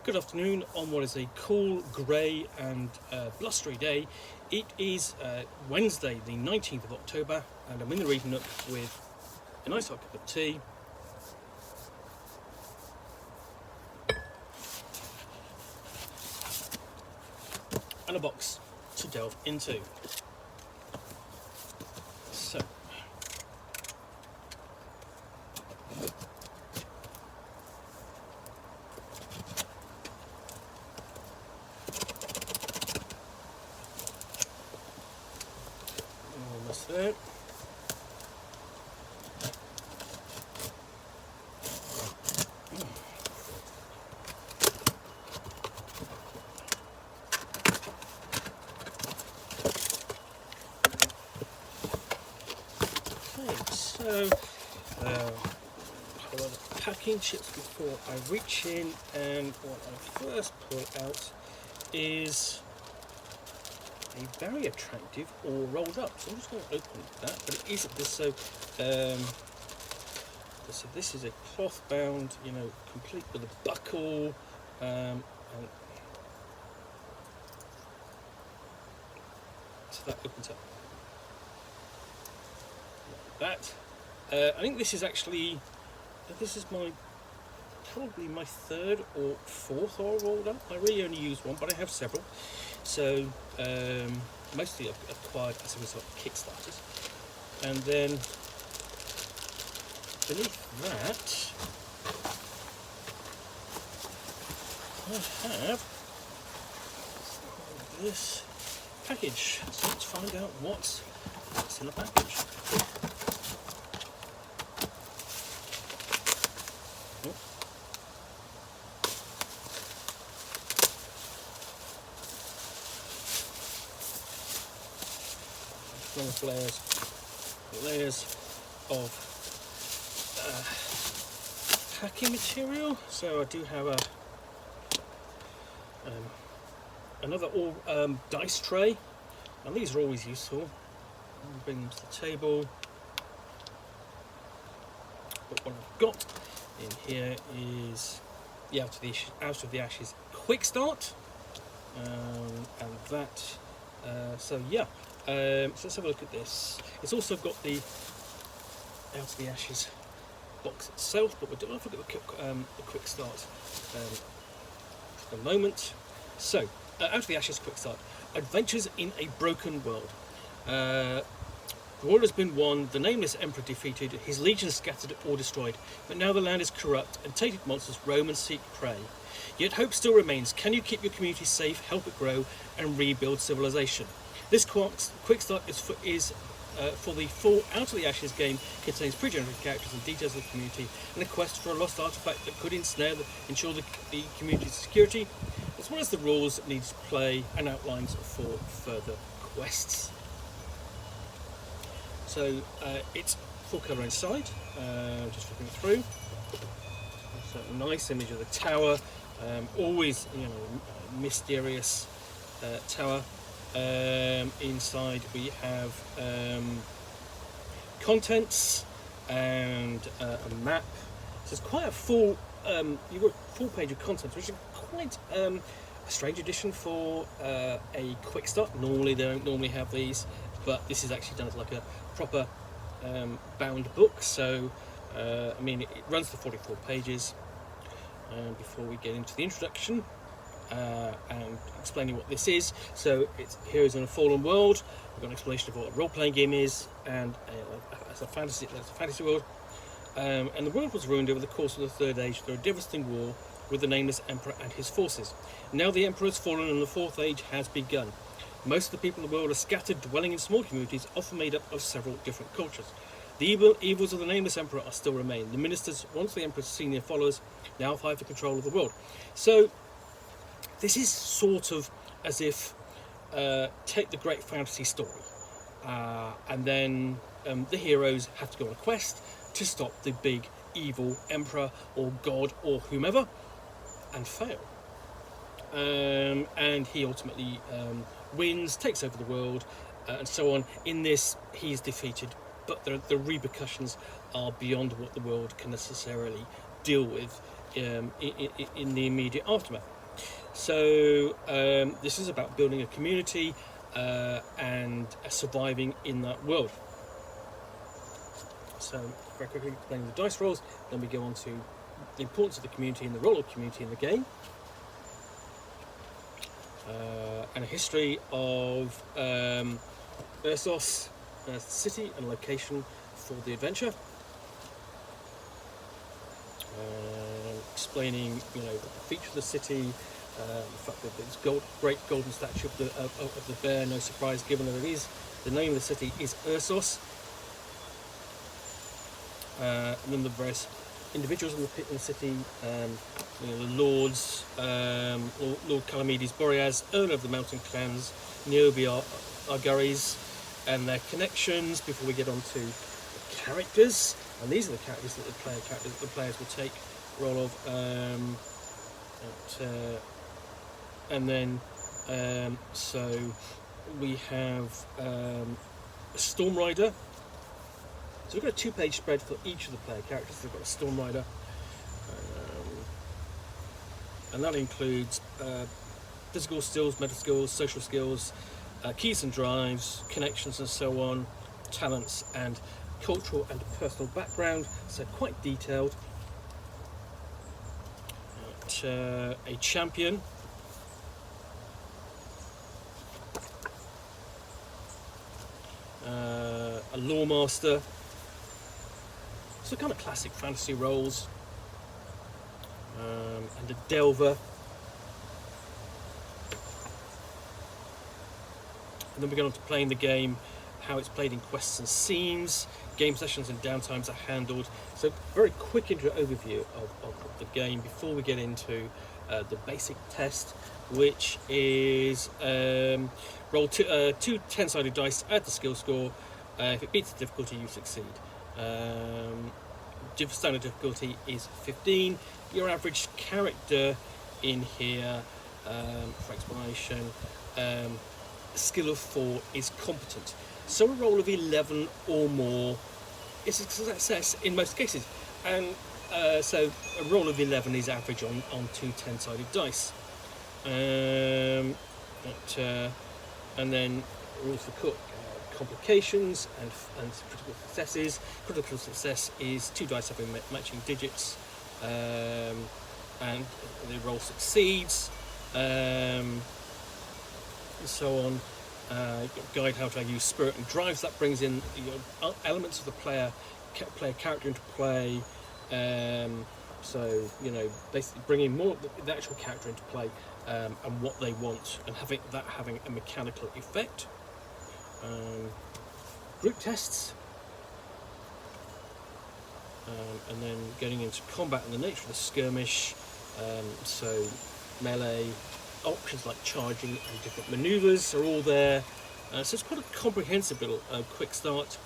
Good afternoon on what is a cool, grey and blustery day. It is Wednesday the 19th of October and I'm in the reading nook with a nice hot cup of tea, and a box to delve into. So, almost there. So, hold on the packing chips before I reach in, and what I first pull out is a very attractive all rolled up. So I'm just going to open that, but it is this. So this is a cloth bound, complete with a buckle, and so that opens up like that. I think this is actually, probably my third or fourth all rolled up. I really only use one, but I have several. So mostly I've acquired as a result of Kickstarters. And then beneath that, I have this package. So let's find out what's in the package. Layers of packing material. So I do have another all dice tray, and these are always useful. I'll bring them to the table. But what I've got in here is the Out of the Ashes quick start, and that. So let's have a look at this. It's also got the Out of the Ashes box itself, but we don't have to look at the quick start for the moment. So, Out of the Ashes quick start. Adventures in a broken world. The world has been won, the nameless emperor defeated, his legions scattered or destroyed, but now the land is corrupt and tainted monsters roam and seek prey. Yet hope still remains. Can you keep your community safe, help it grow, and rebuild civilization? This quick start is for the full Out of the Ashes game, contains pre-generated characters and details of the community, and a quest for a lost artifact that could ensure the community's security, as well as the rules that need to play and outlines for further quests. So it's full colour inside, just flipping through. So a nice image of the tower, always mysterious tower. Inside we have contents and a map. So it's quite a full you've got a full page of contents, which is quite a strange addition for a quick start. Normally they don't normally have these, but this is actually done as like a proper bound book. So it runs to 44 pages. Before we get into the introduction and explaining what this is, so it's Heroes in a Fallen World. We've got an explanation of what a role-playing game is, and that's a fantasy world. And the world was ruined over the course of the Third Age through a devastating war with the nameless Emperor and his forces. Now the Emperor has fallen and the Fourth Age has begun. Most of the people in the world are scattered, dwelling in small communities, often made up of several different cultures. The evils of the nameless Emperor are still remain. The ministers, once the Emperor's senior followers, now fight for control of the world. So this is sort of as if take the great fantasy story, and then the heroes have to go on a quest to stop the big evil emperor or god or whomever, and fail. And he ultimately wins, takes over the world, and so on. In this, he's defeated, but the repercussions are beyond what the world can necessarily deal with. in the immediate aftermath. So this is about building a community and surviving in that world. So very quickly explaining the dice rolls, then we go on to the importance of the community and the role of community in the game, and a history of Ursos, city and location for the adventure. Explaining, the feature of the city, the fact that it's great golden statue of the bear. No surprise, given that it is the name of the city is Ursos. And then the various individuals in the city, the lords, Lord Calamedes Boreas, Earl of the Mountain Clans, Niobe Argares, and their connections. Before we get on to the characters, and these are the characters that the players will take role of, and then so we have a Storm Rider. So we've got a 2-page spread for each of the player characters. We've got a Storm Rider, and that includes physical skills, mental skills, social skills, keys and drives, connections and so on, talents and cultural and personal background, so quite detailed. A champion, a lawmaster, so kind of classic fantasy roles, and a delver. And then we get on to playing the game, how it's played in quests and scenes, game sessions and downtimes are handled. So very quick intro overview of the game before we get into the basic test, which is roll two 10-sided dice, add the skill score. If it beats the difficulty, you succeed. Standard difficulty is 15. Your average character in here, for explanation, skill of 4 is competent. So a roll of 11 or more is a success in most cases, and so a roll of 11 is average on 2 10-sided dice. And then rules for complications and critical successes. Critical success is 2 dice having matching digits, and the roll succeeds, and so on. Guide how to use spirit and drives. That brings in elements of the player character into play. So basically bringing more of the actual character into play, and what they want, and having a mechanical effect. Group tests, and then getting into combat and the nature of the skirmish. So melee options like charging and different maneuvers are all there. So it's quite a comprehensive little quick start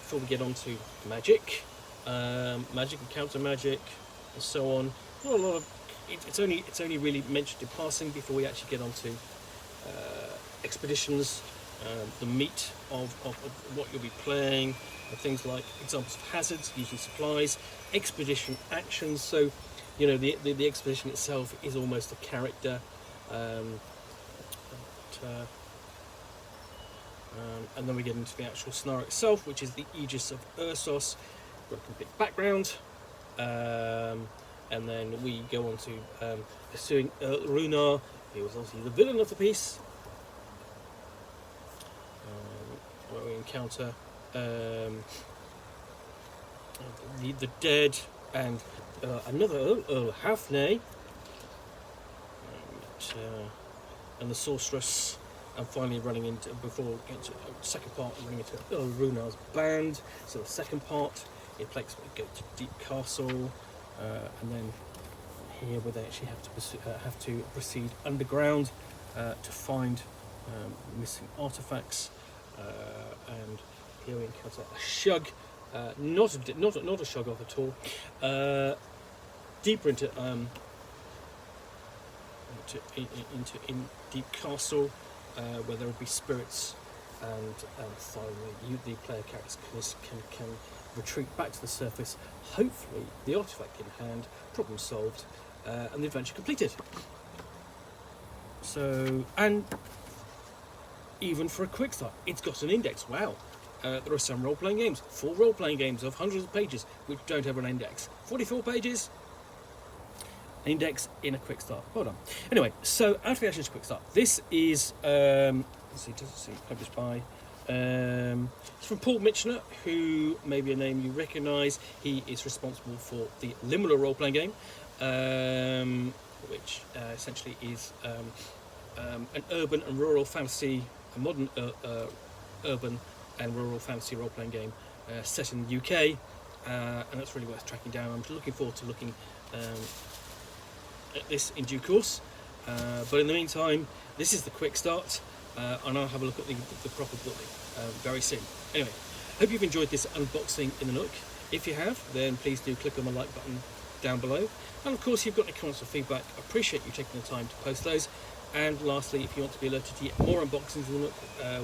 before we get on to magic, magic and counter magic, and so on. Not a lot of it's only really mentioned in passing before we actually get on to expeditions, the meat of what you'll be playing, and things like examples of hazards, using supplies, expedition actions. So the expedition itself is almost a character. And then we get into the actual scenario itself, which is the Aegis of Ursos. Got a complete background, and then we go on to pursuing Runar, who was obviously the villain of the piece, where we encounter the dead and another Earl Hafney, and the sorceress, and finally running into, before we get to the second part, running into Earl Runar's band. So the second part, it takes go to Deep Castle, and then here where they actually have to proceed underground to find missing artifacts, and here we encounter a shug, not a shug-off at all. Deeper into in Deep Castle, where there will be spirits and finally the player characters can retreat back to the surface, hopefully the artifact in hand, problem solved, and the adventure completed. So, and even for a quick start, it's got an index. Wow. There are some role-playing games, full role-playing games of hundreds of pages, which don't have an index. 44 pages, an index in a quick start. Well done. Anyway, so out of the Ashes quick start. This is, let's see, published by, it's from Paul Mitchener, who may be a name you recognise. He is responsible for the Limula role-playing game, which essentially is an urban and rural fantasy, a modern urban and rural fantasy role-playing game set in the UK, and that's really worth tracking down. I'm looking forward to looking at this in due course, but in the meantime, this is the quick start, and I'll have a look at the proper book very soon. Anyway, hope you've enjoyed this unboxing in the Nook. If you have, then please do click on the like button down below, and of course, if you've got any comments or feedback, I appreciate you taking the time to post those. And lastly, if you want to be alerted to get more unboxings in the Nook,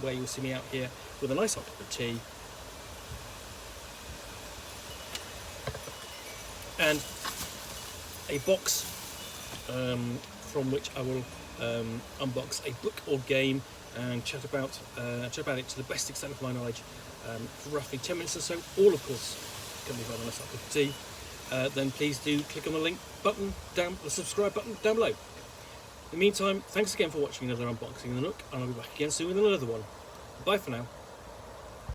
where you'll see me out here with a nice hot cup of tea and a box from which I will unbox a book or game and chat about it to the best extent of my knowledge for roughly 10 minutes or so, all of course accompanied by a nice hot cup of tea, then please do click on the link button the subscribe button down below. In the meantime, thanks again for watching another unboxing in the Nook, and I'll be back again soon with another one. Bye for now.